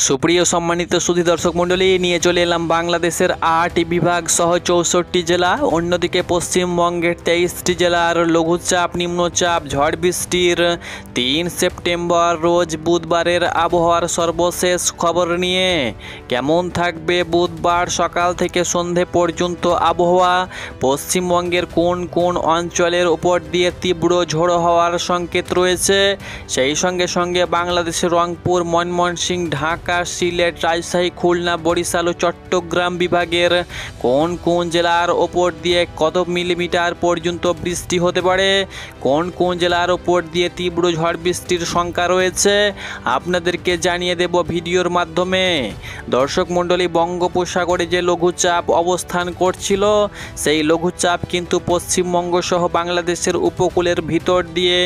সুপ্রিয় সম্মানিত সুধী দর্শক মণ্ডলী, নিয়ে চলে এলাম বাংলাদেশের 8 বিভাগ সহ 64টি জেলা, অন্যদিকে পশ্চিমবঙ্গের 23টি জেলার লঘুচাপ নিম্নচাপ ঝড় বৃষ্টির 3 সেপ্টেম্বর রোজ বুধবারের আবহাওয়ার সর্বশেষ খবর নিয়ে। কেমন থাকবে বুধবার সকাল থেকে সন্ধে পর্যন্ত আবহাওয়া, পশ্চিমবঙ্গের কোন কোন অঞ্চলের উপর দিয়ে তীব্র ঝোড়ো হওয়ার সংকেত রয়েছে, সেই সঙ্গে সঙ্গে বাংলাদেশের রংপুর, ময়মনসিংহ, ঢাকা, সিলেট, রাজশাহী, খুলনা, বরিশাল ও চট্টগ্রাম বিভাগের কোন কোন জেলার ওপর দিয়ে কত মিলিমিটার পর্যন্ত বৃষ্টি হতে পারে, কোন কোন জেলার ওপর দিয়ে তীব্র ঝড় বৃষ্টির শঙ্কা রয়েছে, আপনাদেরকে জানিয়ে দেব ভিডিওর মাধ্যমে। দর্শক মণ্ডলী, বঙ্গোপসাগরে যে লঘুচাপ অবস্থান করছিল, সেই লঘুচাপ কিন্তু পশ্চিমবঙ্গ সহ বাংলাদেশের উপকূলের ভিতর দিয়ে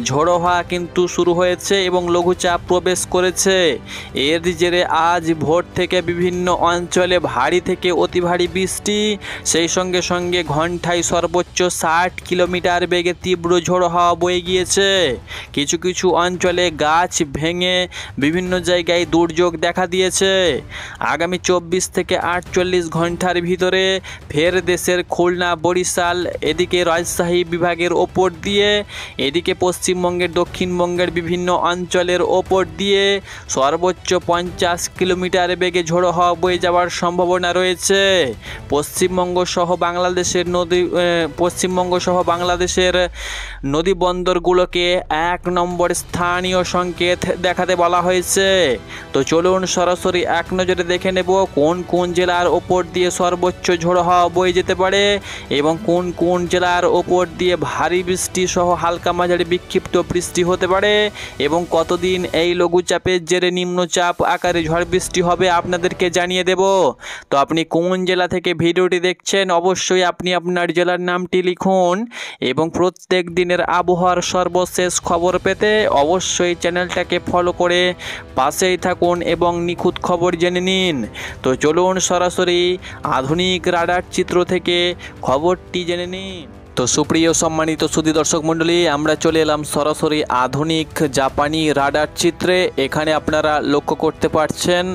ঝোড়ো হওয়া কিন্তু শুরু হয়েছে এবং লঘুচাপ প্রবেশ করেছে। এর জেরে আজ ভোর থেকে বিভিন্ন অঞ্চলে ভারী থেকে অতি ভারী বৃষ্টি, সেই সঙ্গে সঙ্গে ঘন্টায় সর্বোচ্চ 60 কিলোমিটার বেগে তীব্র ঝোড়ো হাওয়া বয়ে গিয়েছে। কিছু কিছু অঞ্চলে গাছ ভেঙে বিভিন্ন জায়গায় দুর্যোগ দেখা দিয়েছে। আগামী 24 থেকে 48 ঘন্টার ভিতরে ফের দেশের খুলনা, বরিশাল, এদিকে রাজশাহী বিভাগের ওপর দিয়ে, এদিকে পশ্চিমবঙ্গের দক্ষিণবঙ্গের বিভিন্ন অঞ্চলের ওপর দিয়ে সর্বোচ্চ 50 কিলোমিটার বেগে ঝোড়ো হাওয়া বয়ে যাওয়ার সম্ভাবনা রয়েছে। পশ্চিমবঙ্গ সহ বাংলাদেশের নদী বন্দরগুলোকে 1 নম্বর স্থানীয় সংকেত দেখাতে বলা হয়েছে। তো চলুন সরাসরি এক নজরে দেখে নেব কোন কোন জেলার ওপর দিয়ে সর্বোচ্চ ঝোড়ো হাওয়া বয়ে যেতে পারে এবং কোন কোন জেলার ওপর দিয়ে ভারী বৃষ্টি সহ হালকা মাঝারি বিক্ষিপ্ত বৃষ্টি হতে পারে এবং কতদিন এই লঘুচাপের জেরে নিম্নচাপ আকারে ঝড় বৃষ্টি হবে আপনাদেরকে জানিয়ে দেব। তো আপনি কোন জেলা থেকে ভিডিওটি দেখছেন, অবশ্যই আপনি আপনার জেলার নামটি লিখুন এবং প্রত্যেক দিনের আবহাওয়ার সর্বশেষ খবর পেতে অবশ্যই চ্যানেলটাকে ফলো করে পাশেই থাকুন এবং নিখুঁত খবর জেনে নিন। তো চলুন সরাসরি আধুনিক রাডার চিত্র থেকে খবরটি জেনে নিন। তো সুপ্রিয় সম্মানিত সুধী দর্শক মণ্ডলী, আমরা চলে এলাম সরাসরি আধুনিক জাপানি রাডার চিত্রে। এখানে আপনারা লক্ষ্য করতে পারছেন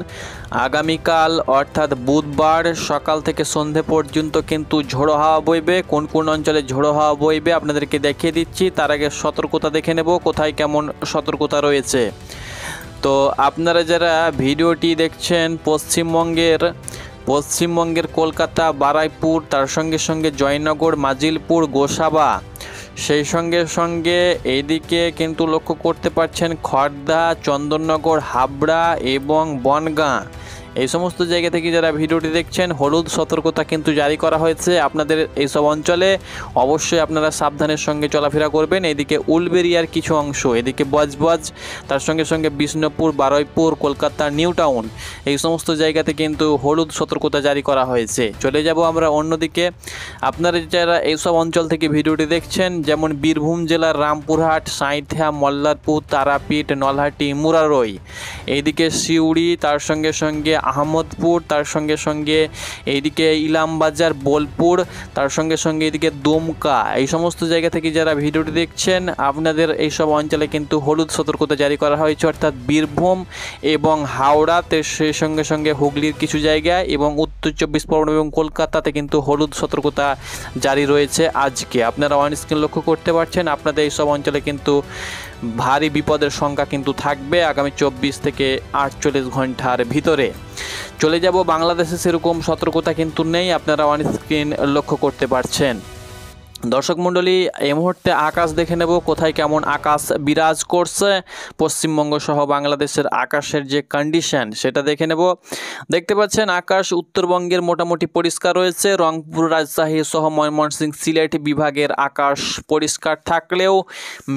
আগামীকাল অর্থাৎ বুধবার সকাল থেকে সন্ধে পর্যন্ত কিন্তু ঝোড়ো হাওয়া বইবে। কোন কোন অঞ্চলে ঝোড়ো হাওয়া বইবে আপনাদেরকে দেখিয়ে দিচ্ছি। তার আগে সতর্কতা দেখে নেব কোথায় কেমন সতর্কতা রয়েছে। তো আপনারা যারা ভিডিওটি দেখছেন পশ্চিমবঙ্গের কলকাতা, বারুইপুর, তার সঙ্গে সঙ্গে জয়নগর, মাজিলপুর, গোসাবা, সেই সঙ্গে সঙ্গে এইদিকে কিন্তু লক্ষ্য করতে পারছেন খড়দা, চন্দননগর, হাবড়া এবং বনগাঁ, এই সমস্ত জায়গা থেকে যারা ভিডিওটি দেখছেন হলুদ সতর্কতা কিন্তু জারি করা হয়েছে। আপনাদের এইসব অঞ্চলে অবশ্যই আপনারা সাবধানের সঙ্গে চলাফেরা করবেন। এদিকে উলবেরিয়ার কিছু অংশ, এদিকে বজবজ, তার সঙ্গে সঙ্গে বিষ্ণুপুর, বারুইপুর, কলকাতা নিউ টাউন, এই সমস্ত জায়গাতে কিন্তু হলুদ সতর্কতা জারি করা হয়েছে। চলে যাব আমরা অন্যদিকে। আপনারা যারা এইসব অঞ্চল থেকে ভিডিওটি দেখছেন, যেমন বীরভূম জেলার রামপুরহাট, সাঁইথিয়া, মল্লারপুর, তারাপীঠ, নলহাটি, মুরারই, এইদিকে সিউড়ি, তার সঙ্গে সঙ্গে আহমদপুর, তার সঙ্গে সঙ্গে এইদিকে ইলামবাজার, বোলপুর, তার সঙ্গে সঙ্গে এদিকে দুমকা, এই সমস্ত জায়গা থেকে যারা ভিডিওটি দেখছেন আপনাদের এইসব অঞ্চলে কিন্তু হলুদ সতর্কতা জারি করা হয়েছে, অর্থাৎ বীরভূম এবং হাওড়াতে, সেই সঙ্গে সঙ্গে হুগলির কিছু জায়গায় এবং উত্তর 24 পরগনা এবং কলকাতাতে কিন্তু হলুদ সতর্কতা জারি রয়েছে আজকে। আপনারা অন স্ক্রিন লক্ষ্য করতে পারছেন আপনাদের এইসব অঞ্চলে কিন্তু ভারী বিপদের সংখ্যা কিন্তু থাকবে আগামী 24 থেকে 48 ঘন্টার ভিতরে। চলে যাব বাংলাদেশে সেরকম সতর্কতা কিন্তু নেই, আপনারা অন স্ক্রিন লক্ষ্য করতে পারছেন। দর্শক মণ্ডলী, এই মুহূর্তে আকাশ দেখে নেব কোথায় কেমন আকাশ বিরাজ করছে। পশ্চিমবঙ্গ সহ বাংলাদেশের আকাশের যে কন্ডিশন সেটা দেখে নেব। দেখতে পাচ্ছেন আকাশ উত্তরবঙ্গের মোটামুটি পরিষ্কার রয়েছে। রংপুর, রাজশাহী সহ ময়মনসিংহ, সিলেট বিভাগের আকাশ পরিষ্কার থাকলেও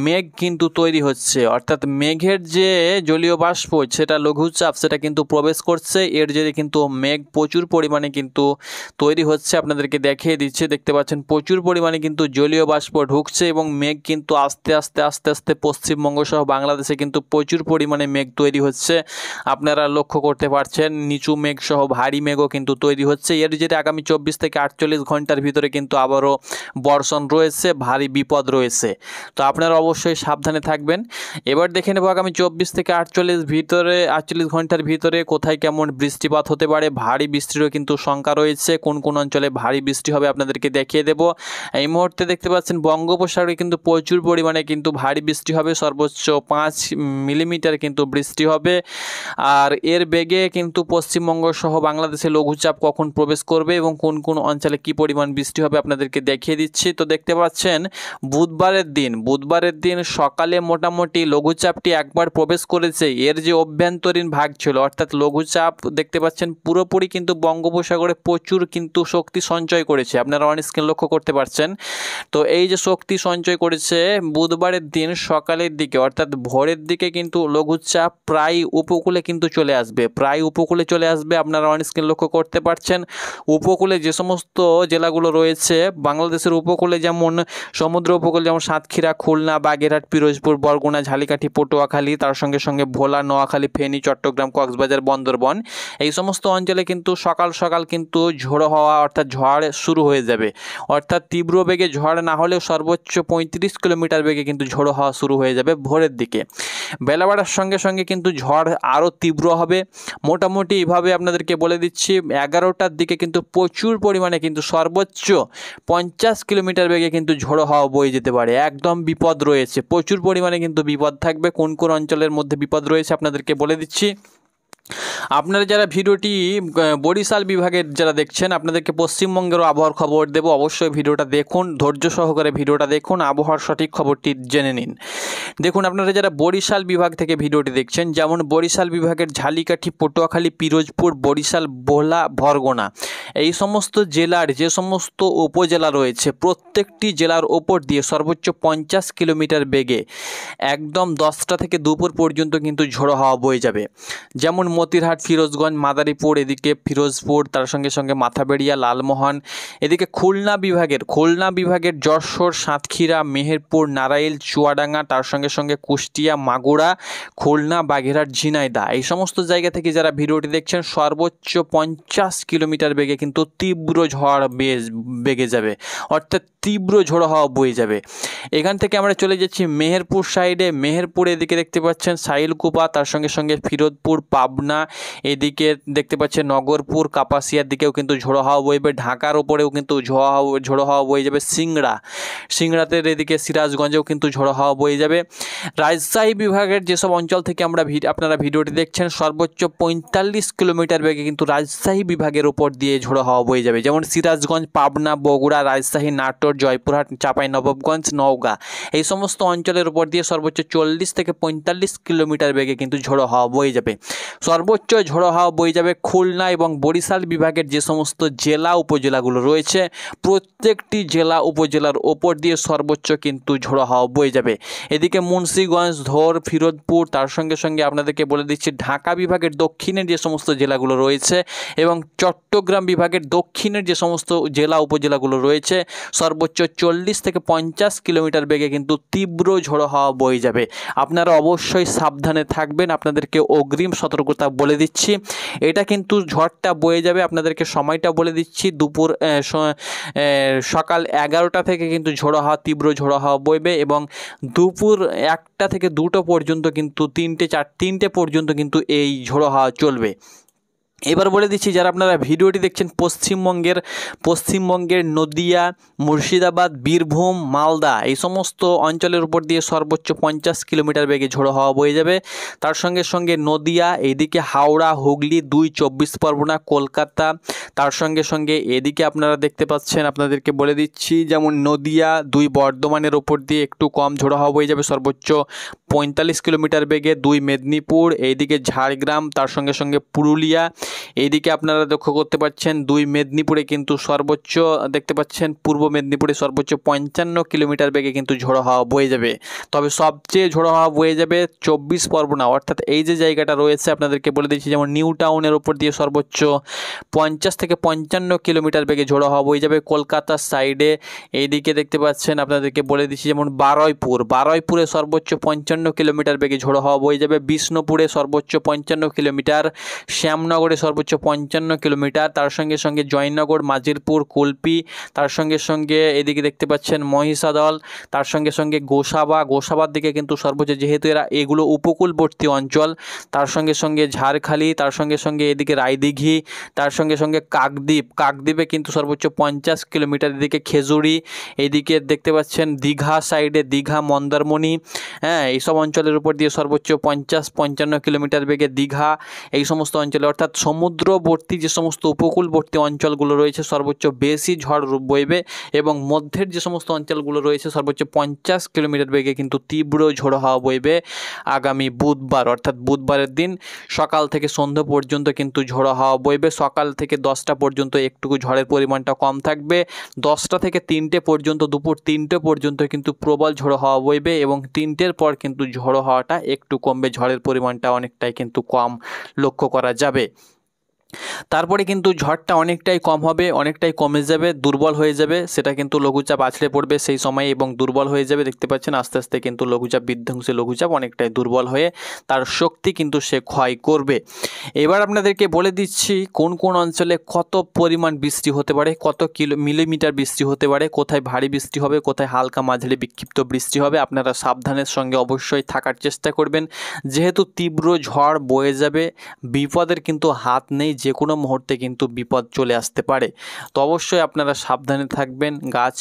মেঘ কিন্তু তৈরি হচ্ছে, অর্থাৎ মেঘের যে জলীয় বাষ্প সেটা লঘুচাপ সেটা কিন্তু প্রবেশ করছে। এর জেরে কিন্তু মেঘ প্রচুর পরিমাণে কিন্তু তৈরি হচ্ছে। আপনাদেরকে দেখিয়ে দিচ্ছে, দেখতে পাচ্ছেন প্রচুর পরিমাণে কিন্তু কিন্তু জলীয় বাষ্প ঢুকছে এবং মেঘ কিন্তু আস্তে আস্তে পশ্চিমবঙ্গ সহ বাংলাদেশে কিন্তু প্রচুর পরিমাণে মেঘ তৈরি হচ্ছে। আপনারা লক্ষ্য করতে পারছেন নিচু মেঘ সহ ভারী মেঘও কিন্তু তৈরি হচ্ছে। এর জেরে আগামী 24 থেকে 48 ঘন্টার ভিতরে কিন্তু আবারও বর্ষণ রয়েছে, ভারী বিপদ রয়েছে। তো আপনারা অবশ্যই সাবধানে থাকবেন। এবার দেখে নেব আগামী 24 থেকে 48 ঘন্টার ভিতরে কোথায় কেমন বৃষ্টিপাত হতে পারে। ভারী বৃষ্টিরও কিন্তু শঙ্কা রয়েছে, কোন কোন অঞ্চলে ভারী বৃষ্টি হবে আপনাদেরকে দেখিয়ে দেব। এই মুহূর্তে দেখতে পাচ্ছেন বঙ্গোপসাগরে কিন্তু প্রচুর পরিমাণে কিন্তু ভারী বৃষ্টি হবে, সর্বোচ্চ 5 মিলিমিটার কিন্তু বৃষ্টি হবে। আর এর বেগে কিন্তু পশ্চিমবঙ্গ সহ বাংলাদেশে লঘুচাপ কখন প্রবেশ করবে এবং কোন কোন অঞ্চলে কি পরিমাণ বৃষ্টি হবে আপনাদেরকে দেখিয়ে দিচ্ছি। তো দেখতে পাচ্ছেন বুধবারের দিন সকালে মোটামুটি লঘুচাপটি একবার প্রবেশ করেছে। এর যে অভ্যন্তরীণ ভাগ ছিল অর্থাৎ লঘুচাপ দেখতে পাচ্ছেন পুরোপুরি কিন্তু বঙ্গোপসাগরে প্রচুর কিন্তু শক্তি সঞ্চয় করেছে, আপনারা অন স্ক্রিন লক্ষ্য করতে পারছেন। তো এই যে শক্তি সঞ্চয় করেছে বুধবারের দিন সকালের দিকে অর্থাৎ ভোরের দিকে কিন্তু লঘুচাপ প্রায় উপকূলে কিন্তু চলে আসবে, আপনারা অন স্ক্রিন লক্ষ্য করতে পারছেন। উপকূলে যে সমস্ত জেলাগুলো রয়েছে বাংলাদেশের উপকূলে, যেমন সমুদ্র উপকূল, যেমন সাতক্ষীরা, খুলনা, বাগেরহাট, পিরোজপুর, বরগুনা, ঝালিকাঠি, পটুয়াখালী, তার সঙ্গে সঙ্গে ভোলা, নোয়াখালী, ফেনী, চট্টগ্রাম, কক্সবাজার, বন্দরবন, এই সমস্ত অঞ্চলে কিন্তু সকাল কিন্তু ঝোড়ো হাওয়া অর্থাৎ ঝড় শুরু হয়ে যাবে। অর্থাৎ তীব্র বেগে ঝড় না হলেও সর্বোচ্চ 35 কিলোমিটার বেগে কিন্তু ঝোড়ো হাওয়া শুরু হয়ে যাবে ভোরের দিকে। বেলা বাড়ার সঙ্গে সঙ্গে কিন্তু ঝড় আরও তীব্র হবে। মোটামুটি এইভাবে আপনাদেরকে বলে দিচ্ছি 11টার দিকে কিন্তু প্রচুর পরিমাণে কিন্তু সর্বোচ্চ 50 কিলোমিটার বেগে কিন্তু ঝোড়ো হাওয়া বয়ে যেতে পারে। একদম বিপদ রয়েছে, প্রচুর পরিমাণে কিন্তু বিপদ থাকবে। কোন কোন অঞ্চলের মধ্যে বিপদ রয়েছে আপনাদেরকে বলে দিচ্ছি। আপনারা যারা ভিডিওটি বরিশাল বিভাগের যারা দেখছেন আপনাদেরকে পশ্চিমবঙ্গেরও আবহাওয়ার খবর দেব, অবশ্যই ভিডিওটা দেখুন, ধৈর্য সহকারে ভিডিওটা দেখুন, আবহাওয়ার সঠিক খবরটি জেনে নিন। দেখুন আপনারা যারা বরিশাল বিভাগ থেকে ভিডিওটি দেখছেন, যেমন বরিশাল বিভাগের ঝালিকাঠি, পটুয়াখালী, পিরোজপুর, বরিশাল, ভোলা, বরগুনা, এই সমস্ত জেলার যে সমস্ত উপজেলা রয়েছে প্রত্যেকটি জেলার ওপর দিয়ে সর্বোচ্চ 50 কিলোমিটার বেগে একদম 10টা থেকে দুপুর পর্যন্ত কিন্তু ঝোড়ো হাওয়া বয়ে যাবে। যেমন মতিরহাট, ফিরোজগঞ্জ, মাদারীপুর, এদিকে ফিরোজপুর, তার সঙ্গে সঙ্গে মাথাবেড়িয়া, লালমোহন, এদিকে খুলনা বিভাগের যশোর, সাতক্ষীরা, মেহেরপুর, নারাইল, চুয়াডাঙ্গা, তার সঙ্গে সঙ্গে কুষ্টিয়া, মাগুরা, খুলনা, বাগেরহাট, ঝিনাইদহ, এই সমস্ত জায়গা থেকে যারা ভিডিওটি দেখছেন সর্বোচ্চ 50 কিলোমিটার বেগে কিন্তু তীব্র ঝড় বেগে যাবে, অর্থাৎ তীব্র ঝোড়ো হাওয়া বয়ে যাবে। এখান থেকে আমরা চলে যাচ্ছি মেহেরপুর সাইডে। মেহেরপুর এদিকে দেখতে পাচ্ছেন সাইলকুপা, তার সঙ্গে সঙ্গে ফিরোজপুর, পাবনা, এদিকে দেখতে পাচ্ছেন নগরপুর, কাপাসিয়ার দিকেও কিন্তু ঝোড়ো হাওয়া বইবে। ঢাকার ওপরেও কিন্তু ঝোড়ো হাওয়া বয়ে যাবে। সিংড়াতে এদিকে সিরাজগঞ্জেও কিন্তু ঝোড়ো হাওয়া বয়ে যাবে। রাজশাহী বিভাগের যেসব অঞ্চল থেকে আপনারা ভিডিওটি দেখছেন সর্বোচ্চ 45 কিলোমিটার বেগে কিন্তু রাজশাহী বিভাগের উপর দিয়ে ঝোড়ো হাওয়া বয়ে যাবে। যেমন সিরাজগঞ্জ, পাবনা, বগুড়া, রাজশাহী, নাটোর, জয়পুরহাট, চাঁপাইনবাবগঞ্জ, নওগাঁ, এই সমস্ত অঞ্চলের উপর দিয়ে সর্বোচ্চ 40 থেকে 45 কিলোমিটার বেগে কিন্তু ঝোড়ো হাওয়া বয়ে যাবে। সর্বোচ্চ ঝোড়ো হাওয়া বয়ে যাবে খুলনা এবং বরিশাল বিভাগের যে সমস্ত জেলা উপজেলাগুলো রয়েছে প্রত্যেকটি জেলা উপজেলার ওপর দিয়ে সর্বোচ্চ কিন্তু ঝোড়ো হাওয়া বয়ে যাবে। এদিকে মুন্সিগঞ্জ, ধোর, ফিরোজপুর, তার সঙ্গে সঙ্গে আপনাদেরকে বলে দিচ্ছি ঢাকা বিভাগের দক্ষিণের যে সমস্ত জেলাগুলো রয়েছে এবং চট্টগ্রাম বিভাগের দক্ষিণের যে সমস্ত জেলা উপজেলাগুলো রয়েছে সর্বোচ্চ 40 থেকে 50 কিলোমিটার বেগে কিন্তু তীব্র ঝোড়ো হাওয়া বয়ে যাবে। আপনারা অবশ্যই সাবধানে থাকবেন, আপনাদেরকে অগ্রিম সতর্কতা বলে দিচ্ছি। এটা কিন্তু ঝড়টা বয়ে যাবে, আপনাদেরকে সময়টা বলে দিচ্ছি, সকাল 11টা থেকে কিন্তু তীব্র ঝোড়ো হাওয়া বইবে এবং দুপুর 1টা থেকে 2টো পর্যন্ত কিন্তু 3টে পর্যন্ত কিন্তু এই ঝোড়ো হাওয়া চলবে। এবার বলে দিচ্ছি যারা আপনারা ভিডিওটি দেখছেন পশ্চিমবঙ্গের নদিয়া, মুর্শিদাবাদ, বীরভূম, মালদা, এই সমস্ত অঞ্চলের উপর দিয়ে সর্বোচ্চ 50 কিলোমিটার বেগে ঝোড়ো হাওয়া বয়ে যাবে। তার সঙ্গে সঙ্গে নদিয়া, এইদিকে হাওড়া, হুগলি, 2 24 পরগনা, কলকাতা, তার সঙ্গে সঙ্গে এদিকে আপনারা দেখতে পাচ্ছেন আপনাদেরকে বলে দিচ্ছি যেমন নদিয়া, 2 বর্ধমানের ওপর দিয়ে একটু কম ঝোড়ো হাওয়া বয়ে যাবে সর্বোচ্চ 45 কিলোমিটার বেগে, 2 মেদিনীপুর, এইদিকে ঝাড়গ্রাম, তার সঙ্গে সঙ্গে পুরুলিয়া, এইদিকে আপনারা লক্ষ্য করতে পাচ্ছেন 2 মেদিনীপুরে কিন্তু সর্বোচ্চ দেখতে পাচ্ছেন, পূর্ব মেদিনীপুরে সর্বোচ্চ 55 কিলোমিটার বেগে কিন্তু ঝোড়ো হাওয়া বয়ে যাবে। তবে সবচেয়ে ঝোড়ো হাওয়া বয়ে যাবে 24 পরগনা, অর্থাৎ এই যে জায়গাটা রয়েছে আপনাদেরকে বলে দিচ্ছি, যেমন নিউ টাউনের ওপর দিয়ে সর্বোচ্চ 50 থেকে 55 কিলোমিটার বেগে ঝোড়ো হাওয়া বয়ে যাবে। কলকাতার সাইডে এইদিকে দেখতে পাচ্ছেন আপনাদেরকে বলে দিচ্ছি, যেমন বারুইপুরে সর্বোচ্চ 55 কিলোমিটার বেগে ঝোড়ো হাওয়া বয়ে যাবে। বিষ্ণুপুরে সর্বোচ্চ 55 কিলোমিটার, শ্যামনগরে সর্বোচ্চ 55 কিলোমিটার, তার সঙ্গে সঙ্গে জয়নগর, মাজিলপুর, কুলপি, তার সঙ্গে সঙ্গে এদিকে দেখতে পাচ্ছেন মহিষাদল, তার সঙ্গে সঙ্গে গোসাবার দিকে কিন্তু সর্বোচ্চ, যেহেতু এগুলো উপকূলবর্তী অঞ্চল, তার সঙ্গে সঙ্গে ঝাড়খালি, তার সঙ্গে সঙ্গে এদিকে রায়দিঘি, তার সঙ্গে সঙ্গে কাকদ্বীপে কিন্তু সর্বোচ্চ 50 কিলোমিটার, এদিকে খেজুরি, এইদিকে দেখতে পাচ্ছেন দীঘা সাইডে, দীঘা, মন্দারমণি, হ্যাঁ এইসব অঞ্চলের উপর দিয়ে সর্বোচ্চ 50-55 কিলোমিটার বেগে দীঘা, এই সমস্ত অঞ্চলে, অর্থাৎ সমুদ্রবর্তী যে সমস্ত উপকূলবর্তী অঞ্চলগুলো রয়েছে সর্বোচ্চ বেশি ঝড় বইবে, এবং মধ্যের যে সমস্ত অঞ্চলগুলো রয়েছে সর্বোচ্চ 50 কিলোমিটার বেগে কিন্তু তীব্র ঝোড়ো হাওয়া বইবে আগামী বুধবার, অর্থাৎ বুধবারের দিন সকাল থেকে সন্ধ্যা পর্যন্ত কিন্তু ঝোড়ো হাওয়া বইবে। সকাল থেকে 10টা পর্যন্ত একটুকু ঝড়ের পরিমাণটা কম থাকবে, 10টা থেকে 3টে পর্যন্ত, দুপুর 3টে পর্যন্ত কিন্তু প্রবল ঝোড়ো হাওয়া বইবে, এবং 3টের পর কিন্তু ঝোড়ো হাওয়াটা একটু কমবে, ঝড়ের পরিমাণটা অনেকটাই কিন্তু কম লক্ষ্য করা যাবে। তারপরে কিন্তু ঝড়টা অনেকটাই কম হবে, অনেকটাই কমে যাবে, দুর্বল হয়ে যাবে, সেটা কিন্তু লঘুচাপ আছড়ে পড়বে সেই সময়ে এবং দুর্বল হয়ে যাবে। দেখতে পাচ্ছেন আস্তে আস্তে কিন্তু লঘুচাপ, বিধ্বংসী লঘুচাপ অনেকটাই দুর্বল হয়ে তার শক্তি কিন্তু সে ক্ষয় করবে। এবার আপনাদেরকে বলে দিচ্ছি কোন কোন অঞ্চলে কত পরিমাণ বৃষ্টি হতে পারে, কত মিলিমিটার বৃষ্টি হতে পারে, কোথায় ভারী বৃষ্টি হবে, কোথায় হালকা মাঝারি বিক্ষিপ্ত বৃষ্টি হবে। আপনারা সাবধানের সঙ্গে অবশ্যই থাকার চেষ্টা করবেন, যেহেতু তীব্র ঝড় বয়ে যাবে, বিপদের কিন্তু হাত নেই, যে কোনো মুহূর্তে কিন্তু বিপদ চলে আসতে পারে। তো অবশ্যই আপনারা সাবধানে থাকবেন, গাছ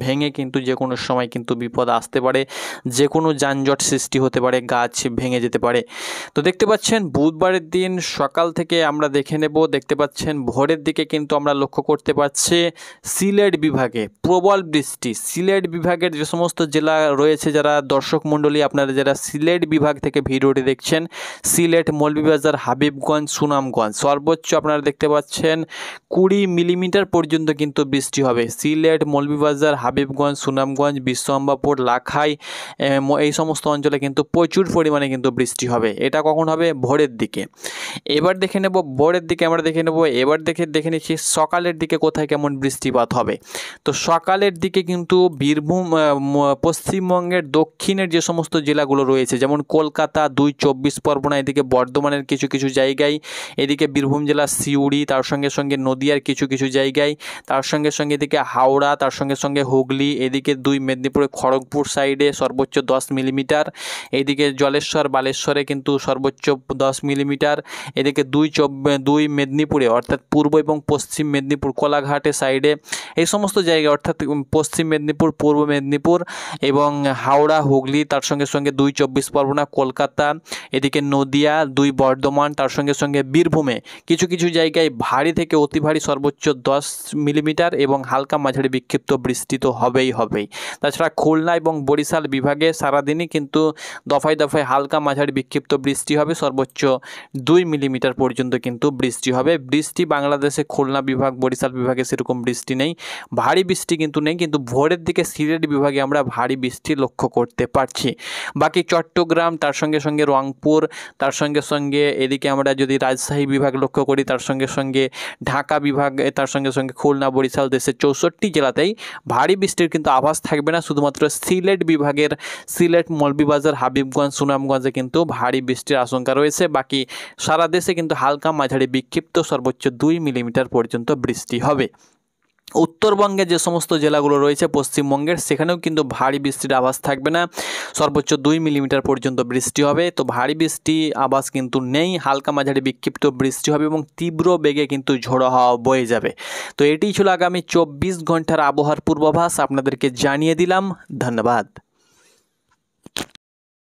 ভেঙে কিন্তু যে কোনো সময় কিন্তু বিপদ আসতে পারে, যে কোনো যানজট সৃষ্টি হতে পারে, গাছ ভেঙে যেতে পারে। তো দেখতে পাচ্ছেন বুধবারের দিন সকাল থেকে আমরা দেখে নেব, দেখতে পাচ্ছেন ভোরের দিকে কিন্তু আমরা লক্ষ্য করতে পারছি সিলেট বিভাগে প্রবল বৃষ্টি। সিলেট বিভাগের যে সমস্ত জেলা রয়েছে, যারা দর্শক মণ্ডলী আপনারা যারা সিলেট বিভাগ থেকে ভিডিওটি দেখছেন, সিলেট, মৌলভীবাজার, হাবিবগঞ্জ, সুনামগঞ্জ, সর্বোচ্চ আপনারা দেখতে পাচ্ছেন 20 মিলিমিটার পর্যন্ত কিন্তু বৃষ্টি হবে। সিলেট, মৌলভীবাজার, হাবিবগঞ্জ, সুনামগঞ্জ, বিশ্বম্বাপুর, লাখাই, এই সমস্ত অঞ্চলে কিন্তু প্রচুর পরিমাণে কিন্তু বৃষ্টি হবে। এটা কখন হবে? ভোরের দিকে। এবার দেখে নেব ভোরের দিকে, আমরা দেখে নেব এবার দেখে নিচ্ছি সকালের দিকে কোথায় কেমন বৃষ্টিপাত হবে। তো সকালের দিকে কিন্তু বীরভূম, পশ্চিমবঙ্গের দক্ষিণের যে সমস্ত জেলাগুলো রয়েছে, যেমন কলকাতা, 2 24 পরগনা, এদিকে বর্ধমানের কিছু কিছু জায়গায়, এদিকে বীরভূম জেলার সিউড়ি, তার সঙ্গে সঙ্গে নদিয়ার কিছু কিছু জায়গায়, তার সঙ্গে সঙ্গে এদিকে হাওড়া, তার সঙ্গে সঙ্গে হুগলি, এদিকে 2 মেদিনীপুরে খড়গপুর সাইডে সর্বোচ্চ 10 মিলিমিটার, এদিকে জলেশ্বর, বালেশ্বরে কিন্তু সর্বোচ্চ 10 মিলিমিটার, এদিকে 2 মেদিনীপুরে অর্থাৎ পূর্ব এবং পশ্চিম মেদিনীপুর, কোলাঘাটের সাইডে, এই সমস্ত জায়গায় অর্থাৎ পশ্চিম মেদিনীপুর, পূর্ব মেদিনীপুর এবং হাওড়া, হুগলি, তার সঙ্গে সঙ্গে 2 24 পরগনা, কলকাতা, এদিকে নদিয়া, 2 বর্ধমান, তার সঙ্গে সঙ্গে বীরভূমে কিছু কিছু জায়গায় ভারী থেকে অতি ভারী সর্বোচ্চ 10 মিলিমিটার এবং হালকা মাঝারি বিক্ষিপ্ত বৃষ্টি তো হবেই। তাছাড়া খুলনা এবং বরিশাল বিভাগে সারাদিনই কিন্তু দফায় দফায় হালকা মাঝারি বিক্ষিপ্ত বৃষ্টি হবে, সর্বোচ্চ 2 মিলিমিটার পর্যন্ত কিন্তু বৃষ্টি হবে। বৃষ্টি বাংলাদেশে খুলনা বিভাগ, বরিশাল বিভাগে সেরকম বৃষ্টি নেই, ভারী বৃষ্টি কিন্তু নেই, কিন্তু ভোরের দিকে সিলেট বিভাগে আমরা ভারী বৃষ্টি লক্ষ্য করতে পারছি। বাকি চট্টগ্রাম, তার সঙ্গে সঙ্গে রংপুর, তার সঙ্গে সঙ্গে এদিকে আমরা যদি রাজশাহী বিভাগ লক্ষ্য করি, তার সঙ্গে সঙ্গে ঢাকা বিভাগ, তার সঙ্গে সঙ্গে খুলনা, বরিশাল, দেশের 64 জেলাতেই ভারী বৃষ্টির কিন্তু আভাস থাকবে না। শুধুমাত্র সিলেট বিভাগের সিলেট, মৌলভীবাজার, হাবিবগঞ্জ, সুনামগঞ্জে কিন্তু ভারী বৃষ্টির আশঙ্কা রয়েছে। বাকি সারা দেশে কিন্তু হালকা মাঝারি বিক্ষিপ্ত সর্বোচ্চ 2 মিলিমিটার পর্যন্ত বৃষ্টি হবে। উত্তরবঙ্গে যে সমস্ত জেলাগুলো রয়েছে পশ্চিমবঙ্গের, সেখানেও কিন্তু ভারী বৃষ্টির আভাস থাকবে না, সর্বোচ্চ 2 মিলিমিটার পর্যন্ত বৃষ্টি হবে। তো ভারী বৃষ্টি আভাস কিন্তু নেই, হালকা মাঝারি বিক্ষিপ্ত বৃষ্টি হবে এবং তীব্র বেগে কিন্তু ঝোড়ো হাওয়া বয়ে যাবে। তো এটিই ছিল আগামী 24 ঘন্টার আবহাওয়ার পূর্বাভাস, আপনাদেরকে জানিয়ে দিলাম। ধন্যবাদ।